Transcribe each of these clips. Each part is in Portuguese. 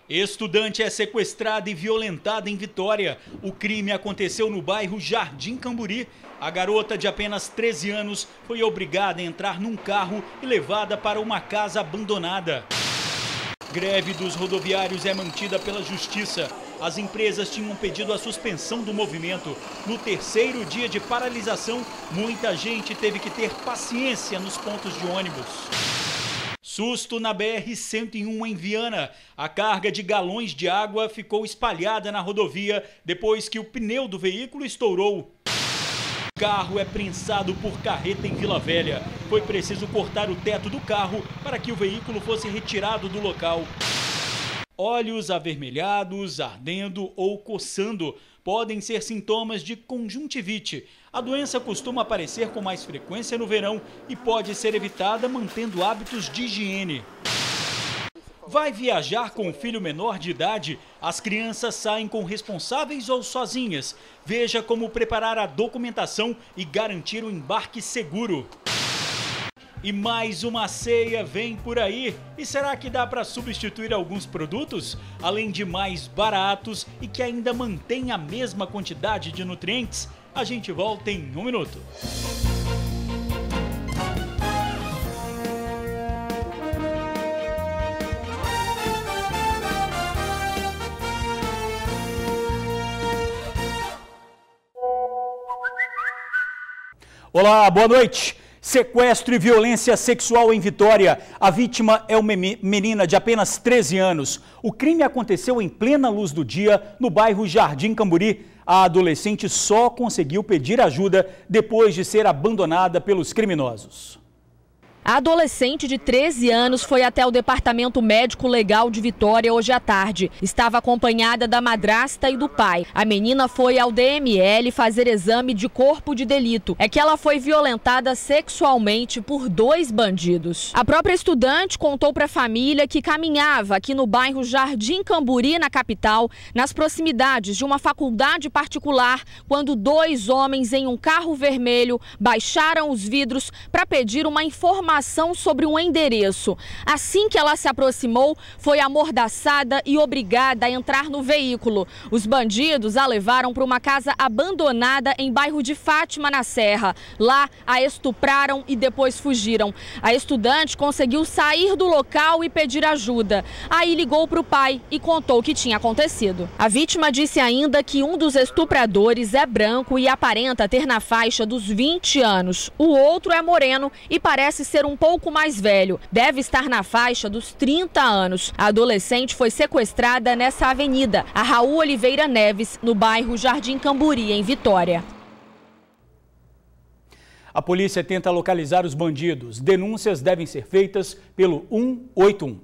Estudante é sequestrada e violentada em Vitória. O crime aconteceu no bairro Jardim Camburi. A garota de apenas 13 anos foi obrigada a entrar num carro e levada para uma casa abandonada. Greve dos rodoviários é mantida pela Justiça. As empresas tinham pedido a suspensão do movimento. No terceiro dia de paralisação, muita gente teve que ter paciência nos pontos de ônibus. Susto na BR-101 em Viana. A carga de galões de água ficou espalhada na rodovia depois que o pneu do veículo estourou. O carro é prensado por carreta em Vila Velha. Foi preciso cortar o teto do carro para que o veículo fosse retirado do local. Olhos avermelhados, ardendo ou coçando podem ser sintomas de conjuntivite. A doença costuma aparecer com mais frequência no verão e pode ser evitada mantendo hábitos de higiene. Vai viajar com um filho menor de idade? As crianças saem com responsáveis ou sozinhas? Veja como preparar a documentação e garantir o embarque seguro. E mais uma ceia vem por aí. E será que dá para substituir alguns produtos? Além de mais baratos e que ainda mantém a mesma quantidade de nutrientes? A gente volta em um minuto. Olá, boa noite. Sequestro e violência sexual em Vitória. A vítima é uma menina de apenas 13 anos. O crime aconteceu em plena luz do dia no bairro Jardim Camburi. A adolescente só conseguiu pedir ajuda depois de ser abandonada pelos criminosos. A adolescente de 13 anos foi até o Departamento Médico Legal de Vitória hoje à tarde. Estava acompanhada da madrasta e do pai. A menina foi ao DML fazer exame de corpo de delito. É que ela foi violentada sexualmente por 2 bandidos. A própria estudante contou para a família que caminhava aqui no bairro Jardim Camburi, na capital, nas proximidades de uma faculdade particular, quando 2 homens em um carro vermelho baixaram os vidros para pedir uma informação sobre um endereço. Assim que ela se aproximou, foi amordaçada e obrigada a entrar no veículo. Os bandidos a levaram para uma casa abandonada em bairro de Fátima, na Serra. Lá, a estupraram e depois fugiram. A estudante conseguiu sair do local e pedir ajuda. Aí ligou para o pai e contou o que tinha acontecido. A vítima disse ainda que um dos estupradores é branco e aparenta ter na faixa dos 20 anos. O outro é moreno e parece ser um pouco mais velho. Deve estar na faixa dos 30 anos. A adolescente foi sequestrada nessa avenida, a Raul Oliveira Neves, no bairro Jardim Camburi, em Vitória. A polícia tenta localizar os bandidos. Denúncias devem ser feitas pelo 181.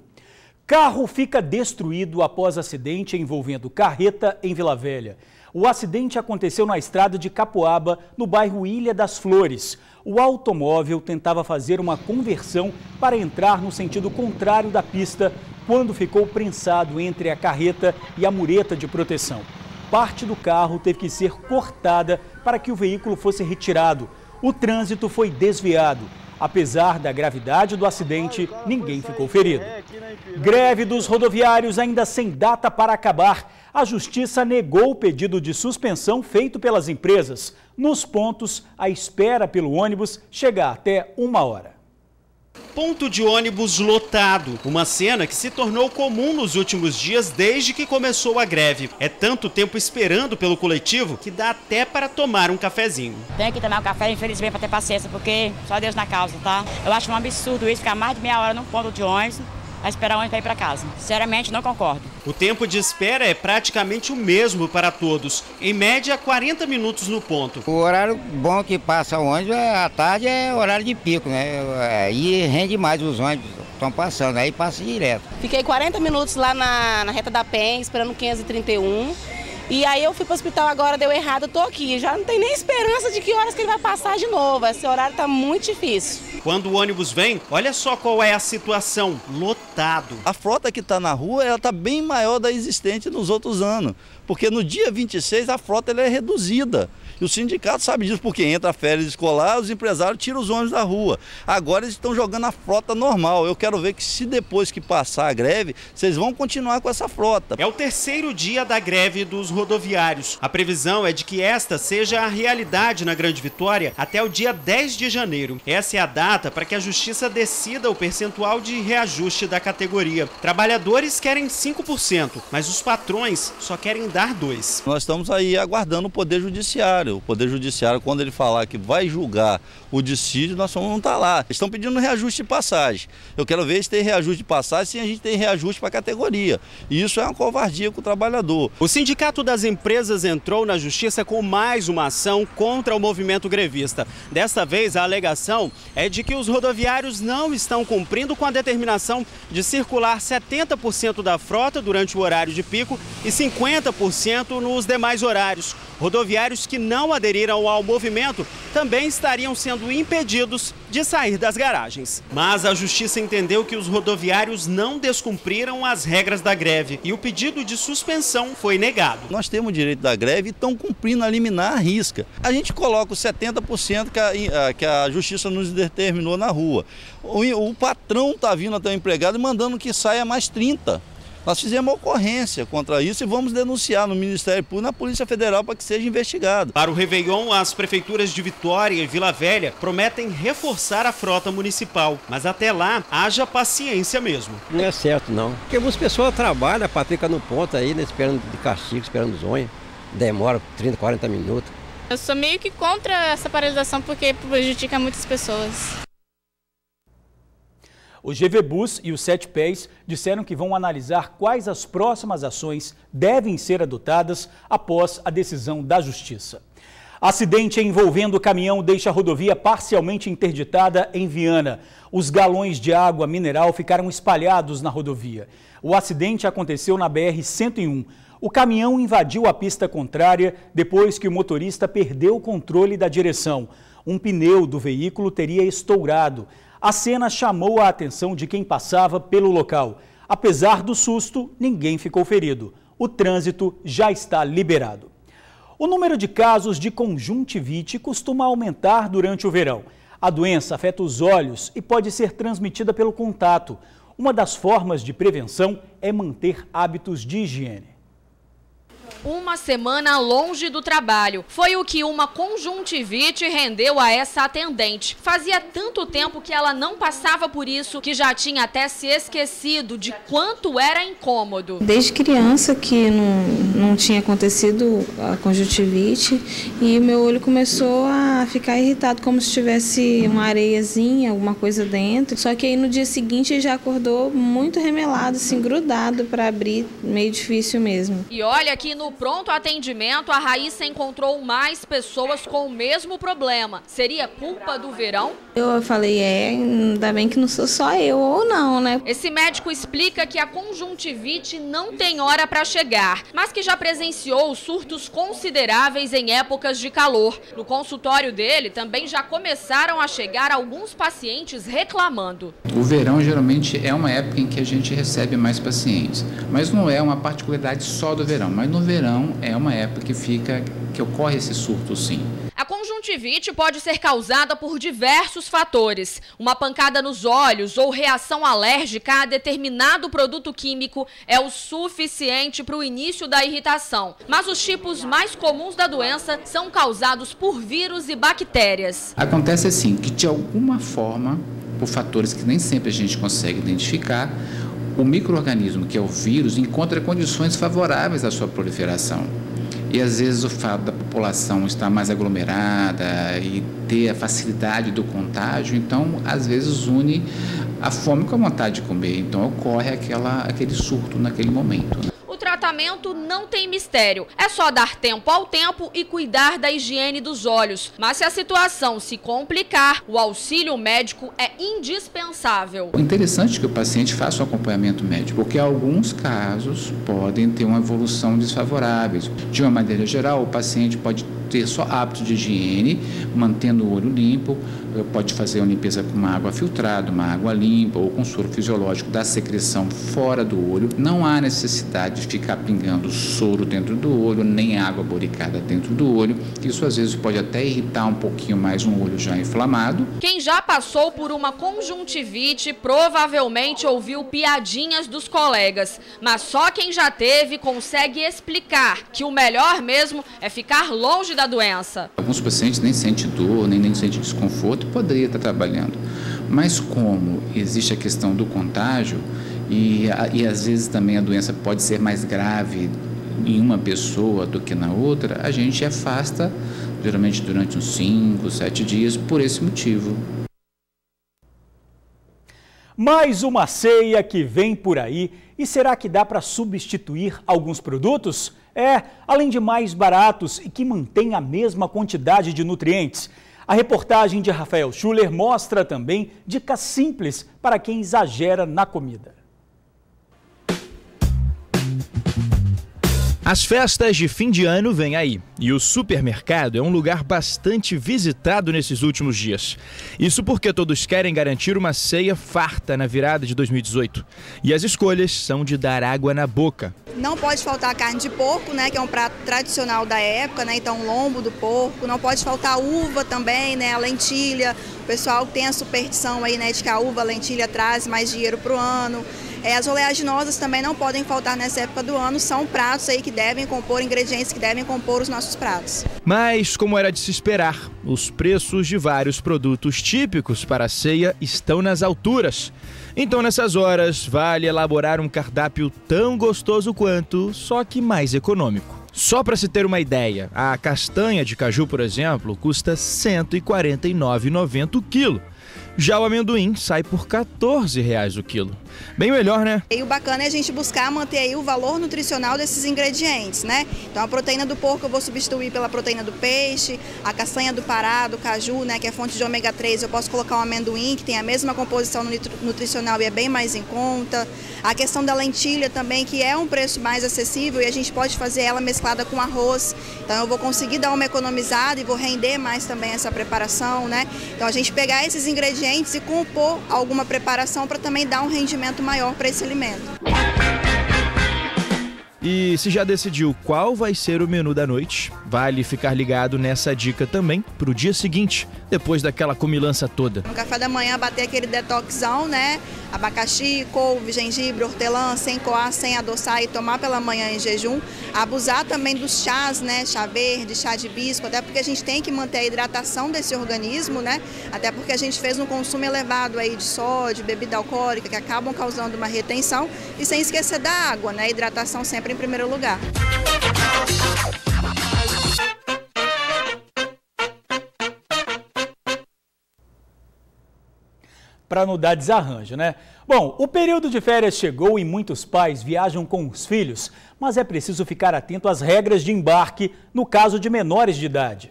Carro fica destruído após acidente envolvendo carreta em Vila Velha. O acidente aconteceu na estrada de Capoaba, no bairro Ilha das Flores. O automóvel tentava fazer uma conversão para entrar no sentido contrário da pista, quando ficou prensado entre a carreta e a mureta de proteção. Parte do carro teve que ser cortada para que o veículo fosse retirado. O trânsito foi desviado. Apesar da gravidade do acidente, ninguém ficou ferido. Greve dos rodoviários ainda sem data para acabar. A Justiça negou o pedido de suspensão feito pelas empresas. Nos pontos, a espera pelo ônibus chega até 1 hora. Ponto de ônibus lotado, uma cena que se tornou comum nos últimos dias desde que começou a greve. É tanto tempo esperando pelo coletivo que dá até para tomar um cafezinho. Tem que tomar um café, infelizmente, para ter paciência, porque só Deus na causa, tá? Eu acho um absurdo isso, ficar mais de meia hora num ponto de ônibus a esperar o ônibus para ir para casa. Sinceramente, não concordo. O tempo de espera é praticamente o mesmo para todos, em média 40 minutos no ponto. O horário bom que passa o ônibus à tarde é horário de pico, né? Aí rende mais os ônibus, estão passando, aí passa direto. Fiquei 40 minutos lá na reta da PEN, esperando o 531. E aí eu fui para o hospital agora, deu errado, eu tô aqui. Já não tem nem esperança de que horas que ele vai passar de novo. Esse horário tá muito difícil. Quando o ônibus vem, olha só qual é a situação, lotado. A frota que está na rua, ela está bem maior da existente nos outros anos, porque no dia 26 a frota ela é reduzida. E o sindicato sabe disso, porque entra férias escolar, os empresários tiram os ônibus da rua. Agora eles estão jogando a frota normal. Eu quero ver que se depois que passar a greve, vocês vão continuar com essa frota. É o terceiro dia da greve dos rodoviários. A previsão é de que esta seja a realidade na Grande Vitória até o dia 10 de janeiro. Essa é a data para que a Justiça decida o percentual de reajuste da categoria. Trabalhadores querem 5%, mas os patrões só querem dar 2%. Nós estamos aí aguardando o Poder Judiciário. O Poder Judiciário, quando ele falar que vai julgar o dissídio, nós vamos estar lá. Eles estão pedindo reajuste de passagem. Eu quero ver se tem reajuste de passagem, se a gente tem reajuste para a categoria. E isso é uma covardia com o trabalhador. O Sindicato das Empresas entrou na Justiça com mais uma ação contra o movimento grevista. Desta vez, a alegação é de que os rodoviários não estão cumprindo com a determinação de circular 70% da frota durante o horário de pico e 50% nos demais horários. Rodoviários que não aderiram ao movimento também estariam sendo impedidos de sair das garagens. Mas a Justiça entendeu que os rodoviários não descumpriram as regras da greve e o pedido de suspensão foi negado. Nós temos o direito da greve e estão cumprindo a liminar à risca. A gente coloca os 70% que a Justiça nos determinou na rua. O patrão está vindo até o empregado e mandando que saia mais 30%. Nós fizemos uma ocorrência contra isso e vamos denunciar no Ministério Público e na Polícia Federal para que seja investigado. Para o Réveillon, as prefeituras de Vitória e Vila Velha prometem reforçar a frota municipal. Mas até lá, haja paciência mesmo. Não é certo, não. Porque algumas pessoas trabalham, fica no ponto aí, né, esperando de castigo, esperando zonha. Demora 30, 40 minutos. Eu sou meio que contra essa paralisação porque prejudica muitas pessoas. O GV Bus e o Sete Pés disseram que vão analisar quais as próximas ações devem ser adotadas após a decisão da Justiça. Acidente envolvendo o caminhão deixa a rodovia parcialmente interditada em Viana. Os galões de água mineral ficaram espalhados na rodovia. O acidente aconteceu na BR-101. O caminhão invadiu a pista contrária depois que o motorista perdeu o controle da direção. Um pneu do veículo teria estourado. A cena chamou a atenção de quem passava pelo local. Apesar do susto, ninguém ficou ferido. O trânsito já está liberado. O número de casos de conjuntivite costuma aumentar durante o verão. A doença afeta os olhos e pode ser transmitida pelo contato. Uma das formas de prevenção é manter hábitos de higiene. Uma semana longe do trabalho. Foi o que uma conjuntivite rendeu a essa atendente. Fazia tanto tempo que ela não passava por isso que já tinha até se esquecido de quanto era incômodo. Desde criança que não tinha acontecido a conjuntivite e meu olho começou a ficar irritado, como se tivesse uma areiazinha, alguma coisa dentro. Só que aí no dia seguinte já acordou muito remelado, assim, grudado para abrir, meio difícil mesmo. E olha que no pronto atendimento, a Raíssa encontrou mais pessoas com o mesmo problema. Seria culpa do verão? Eu falei, ainda bem que não sou só eu ou não, né? Esse médico explica que a conjuntivite não tem hora para chegar, mas que já presenciou surtos consideráveis em épocas de calor. No consultório dele também já começaram a chegar alguns pacientes reclamando. O verão geralmente é uma época em que a gente recebe mais pacientes, mas não é uma particularidade só do verão, mas no verão é uma época que ocorre esse surto, sim. A conjuntivite pode ser causada por diversos fatores. Uma pancada nos olhos ou reação alérgica a determinado produto químico é o suficiente para o início da irritação. Mas os tipos mais comuns da doença são causados por vírus e bactérias. Acontece assim, que de alguma forma, por fatores que nem sempre a gente consegue identificar, o micro-organismo, que é o vírus, encontra condições favoráveis à sua proliferação. E às vezes o fato da população estar mais aglomerada e ter a facilidade do contágio, então às vezes une a fome com a vontade de comer. Então ocorre aquele surto naquele momento. O tratamento não tem mistério, é só dar tempo ao tempo e cuidar da higiene dos olhos. Mas se a situação se complicar, o auxílio médico é indispensável. O interessante é que o paciente faça o acompanhamento médico, porque alguns casos podem ter uma evolução desfavorável. De uma maneira geral, o paciente pode ter só hábitos de higiene, mantendo o olho limpo, pode fazer uma limpeza com uma água filtrada, uma água limpa ou com soro fisiológico da secreção fora do olho. Não há necessidade de ficar pingando soro dentro do olho, nem água boricada dentro do olho. Isso às vezes pode até irritar um pouquinho mais um olho já inflamado. Quem já passou por uma conjuntivite provavelmente ouviu piadinhas dos colegas, mas só quem já teve consegue explicar que o melhor mesmo é ficar longe da doença. Alguns pacientes nem sentem dor, nem sentem desconforto, poderia estar trabalhando. Mas como existe a questão do contágio e às vezes também a doença pode ser mais grave em uma pessoa do que na outra, a gente afasta geralmente durante uns 5, 7 dias por esse motivo. Mais uma ceia que vem por aí. E será que dá para substituir alguns produtos? Além de mais baratos e que mantém a mesma quantidade de nutrientes. A reportagem de Rafael Schuller mostra também dicas simples para quem exagera na comida. As festas de fim de ano vêm aí e o supermercado é um lugar bastante visitado nesses últimos dias. Isso porque todos querem garantir uma ceia farta na virada de 2018. E as escolhas são de dar água na boca. Não pode faltar a carne de porco, né, que é um prato tradicional da época, né, então o lombo do porco. Não pode faltar a uva também, né, a lentilha. O pessoal tem a superstição aí, né, de que a uva, a lentilha traz mais dinheiro para o ano. As oleaginosas também não podem faltar nessa época do ano, são pratos aí que devem compor, ingredientes que devem compor os nossos pratos. Mas, como era de se esperar, os preços de vários produtos típicos para a ceia estão nas alturas. Então, nessas horas, vale elaborar um cardápio tão gostoso quanto, só que mais econômico. Só para se ter uma ideia, a castanha de caju, por exemplo, custa R$ 149,90 o quilo. Já o amendoim sai por R$ 14,00 o quilo. Bem melhor, né? E o bacana é a gente buscar manter aí o valor nutricional desses ingredientes, né? Então a proteína do porco eu vou substituir pela proteína do peixe, a castanha do pará, do caju, né, que é fonte de ômega 3, eu posso colocar um amendoim que tem a mesma composição nutricional e é bem mais em conta. A questão da lentilha também, que é um preço mais acessível e a gente pode fazer ela mesclada com arroz. Então eu vou conseguir dar uma economizada e vou render mais também essa preparação, né? Então a gente pegar esses ingredientes e compor alguma preparação para também dar um rendimento maior para esse alimento. E se já decidiu qual vai ser o menu da noite, vale ficar ligado nessa dica também para o dia seguinte, depois daquela comilança toda. No café da manhã bater aquele detoxão, né? Abacaxi, couve, gengibre, hortelã, sem coar, sem adoçar e tomar pela manhã em jejum. Abusar também dos chás, né? Chá verde, chá de hibisco, até porque a gente tem que manter a hidratação desse organismo, né? Até porque a gente fez um consumo elevado aí de sódio, bebida alcoólica, que acabam causando uma retenção. E sem esquecer da água, né? Hidratação sempre em primeiro lugar. Para não dar desarranjo, né? Bom, o período de férias chegou e muitos pais viajam com os filhos, mas é preciso ficar atento às regras de embarque no caso de menores de idade.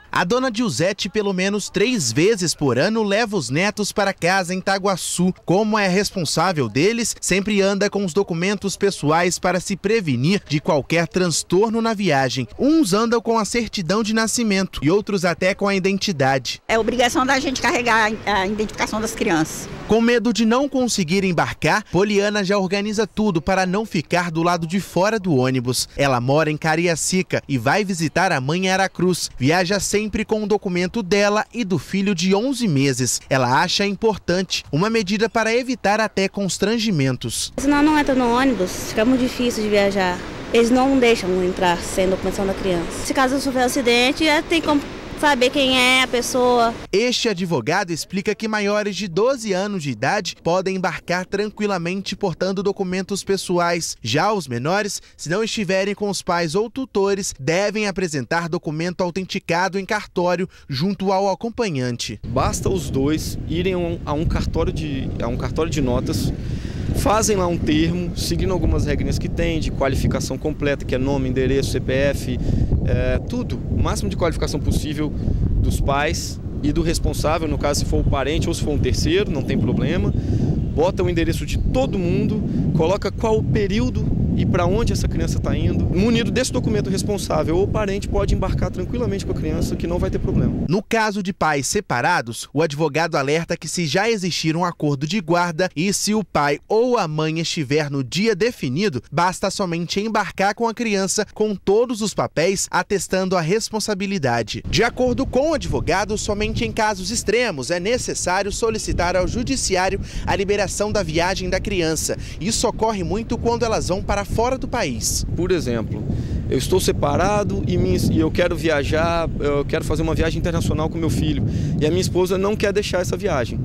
A dona Dilzete, pelo menos 3 vezes por ano, leva os netos para casa em Itaguaçu. Como é responsável deles, sempre anda com os documentos pessoais para se prevenir de qualquer transtorno na viagem. Uns andam com a certidão de nascimento e outros até com a identidade. É obrigação da gente carregar a identificação das crianças. Com medo de não conseguir embarcar, Poliana já organiza tudo para não ficar do lado de fora do ônibus. Ela mora em Cariacica e vai visitar a mãe em Aracruz. Viaja sempre com o documento dela e do filho de 11 meses. Ela acha importante, uma medida para evitar até constrangimentos. Senão não entra no ônibus, fica muito difícil de viajar. Eles não deixam entrar sem documentação da criança. Se caso sofrer um acidente, tem como saber quem é a pessoa. Este advogado explica que maiores de 12 anos de idade podem embarcar tranquilamente portando documentos pessoais. Já os menores, se não estiverem com os pais ou tutores, devem apresentar documento autenticado em cartório junto ao acompanhante. Basta os dois irem a um cartório de notas, fazem lá um termo, seguindo algumas regrinhas que tem, de qualificação completa, que é nome, endereço, CPF, tudo, o máximo de qualificação possível dos pais e do responsável, no caso se for o parente ou se for um terceiro, não tem problema. Bota o endereço de todo mundo, coloca qual o período e para onde essa criança está indo. Munido desse documento responsável, o parente pode embarcar tranquilamente com a criança, que não vai ter problema. No caso de pais separados, o advogado alerta que se já existir um acordo de guarda e se o pai ou a mãe estiver no dia definido, basta somente embarcar com a criança com todos os papéis atestando a responsabilidade. De acordo com o advogado, somente em casos extremos é necessário solicitar ao judiciário a liberação da viagem da criança. Isso ocorre muito quando elas vão para fora do país. Por exemplo, eu estou separado e eu quero viajar, eu quero fazer uma viagem internacional com meu filho e a minha esposa não quer deixar essa viagem.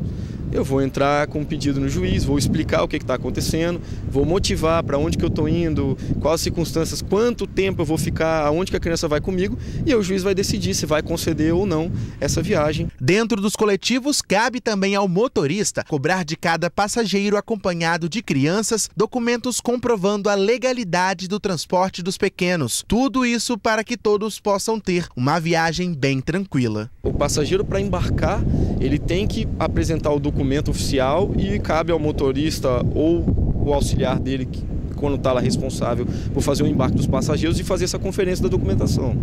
Eu vou entrar com um pedido no juiz, vou explicar o que está acontecendo, vou motivar para onde que eu estou indo, quais as circunstâncias, quanto tempo eu vou ficar, aonde que a criança vai comigo, e o juiz vai decidir se vai conceder ou não essa viagem. Dentro dos coletivos, cabe também ao motorista cobrar de cada passageiro acompanhado de crianças documentos comprovando a legalidade do transporte dos pequenos. Tudo isso para que todos possam ter uma viagem bem tranquila. O passageiro, para embarcar, ele tem que apresentar o documento oficial e cabe ao motorista ou o auxiliar dele, que, quando está lá responsável por fazer o embarque dos passageiros, e fazer essa conferência da documentação.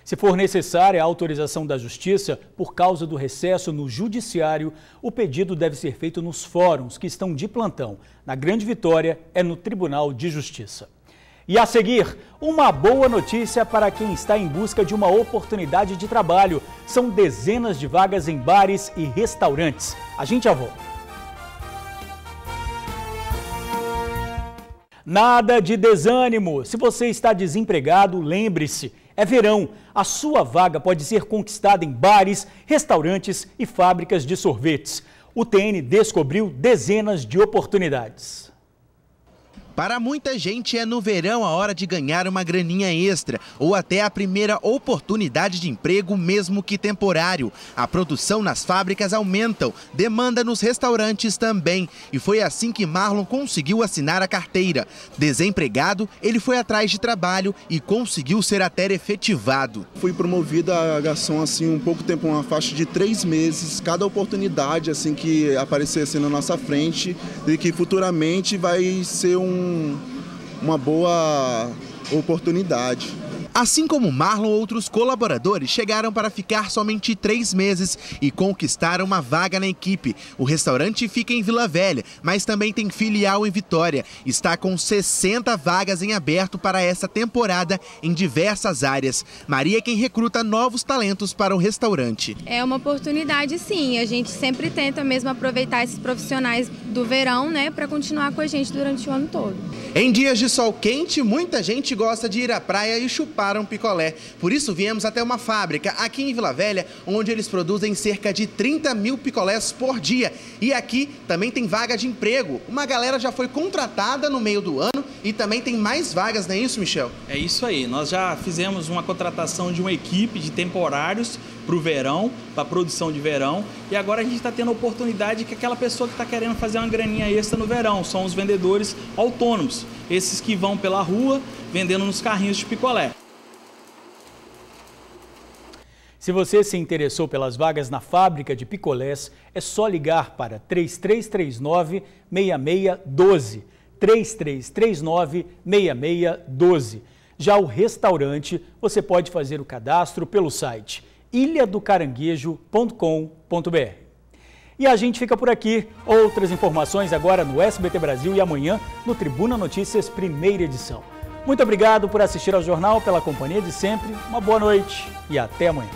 Se for necessária a autorização da Justiça por causa do recesso no Judiciário, o pedido deve ser feito nos fóruns que estão de plantão. Na Grande Vitória, é no Tribunal de Justiça. E a seguir, uma boa notícia para quem está em busca de uma oportunidade de trabalho. São dezenas de vagas em bares e restaurantes. A gente já volta. Nada de desânimo. Se você está desempregado, lembre-se, é verão. A sua vaga pode ser conquistada em bares, restaurantes e fábricas de sorvetes. O TN descobriu dezenas de oportunidades. Para muita gente é no verão a hora de ganhar uma graninha extra ou até a primeira oportunidade de emprego, mesmo que temporário. A produção nas fábricas aumentam, demanda nos restaurantes também. E foi assim que Marlon conseguiu assinar a carteira. Desempregado, ele foi atrás de trabalho e conseguiu ser até efetivado. Fui promovido a garçom assim um pouco tempo, uma faixa de 3 meses. Cada oportunidade assim que aparecer assim na nossa frente e que futuramente vai ser uma boa oportunidade. Assim como Marlon, outros colaboradores chegaram para ficar somente 3 meses e conquistaram uma vaga na equipe. O restaurante fica em Vila Velha, mas também tem filial em Vitória. Está com 60 vagas em aberto para essa temporada em diversas áreas. Maria é quem recruta novos talentos para o restaurante. É uma oportunidade, sim. A gente sempre tenta mesmo aproveitar esses profissionais do verão, né, para continuar com a gente durante o ano todo. Em dias de sol quente, muita gente gosta de ir à praia e chupar um picolé. Por isso viemos até uma fábrica aqui em Vila Velha, onde eles produzem cerca de 30 mil picolés por dia. E aqui também tem vaga de emprego. Uma galera já foi contratada no meio do ano e também tem mais vagas, não é isso, Michel? É isso aí. Nós já fizemos uma contratação de uma equipe de temporários para o verão, para a produção de verão, e agora a gente está tendo a oportunidade que aquela pessoa que está querendo fazer uma graninha extra no verão são os vendedores autônomos, esses que vão pela rua vendendo nos carrinhos de picolé. Se você se interessou pelas vagas na fábrica de picolés, é só ligar para 3339-6612. 3339-6612. Já o restaurante, você pode fazer o cadastro pelo site ilhadocaranguejo.com.br. E a gente fica por aqui. Outras informações agora no SBT Brasil e amanhã no Tribuna Notícias, primeira edição. Muito obrigado por assistir ao jornal, pela companhia de sempre. Uma boa noite e até amanhã.